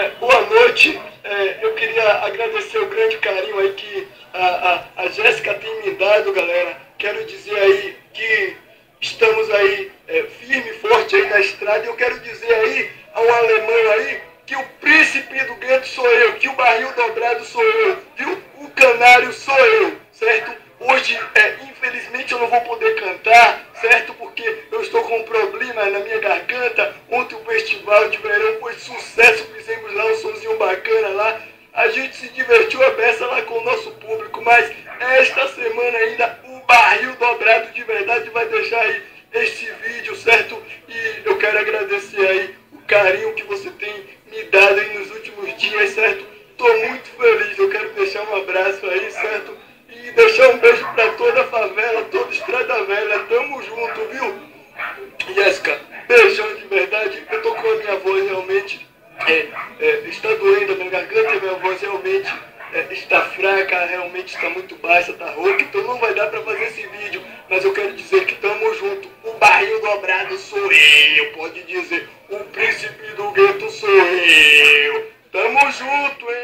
Boa noite. Eu queria agradecer o grande carinho aí que a Jéssica tem me dado, galera. Quero dizer aí que estamos aí firme e forte aí na estrada. E eu quero dizer aí ao alemão aí que o príncipe do gueto sou eu, que o barril dobrado sou eu, viu? O canário sou eu, certo? Hoje, infelizmente, eu não vou poder cantar, certo? Porque eu estou com um problema na minha garganta. Ontem o festival de verão foi sucesso, fizemos lá um sonzinho bacana lá. A gente se divertiu a beça lá com o nosso público, mas esta semana ainda o barril dobrado de verdade vai deixar aí este vídeo, certo? E eu quero agradecer aí o carinho que você tem me dado aí nos últimos dias, certo? Estou muito feliz, eu quero deixar um abraço aí, certo? E deixar um beijo para toda a favela, toda Estrada Velha. Tamo junto, viu? Jéssica, beijão de verdade. Eu tô com a minha voz realmente. Está doendo a minha garganta, minha voz realmente está fraca, realmente está muito baixa, está rouca. Então não vai dar para fazer esse vídeo. Mas eu quero dizer que tamo junto. O barril dobrado sou eu, pode dizer. O príncipe do gueto sou eu. Tamo junto, hein?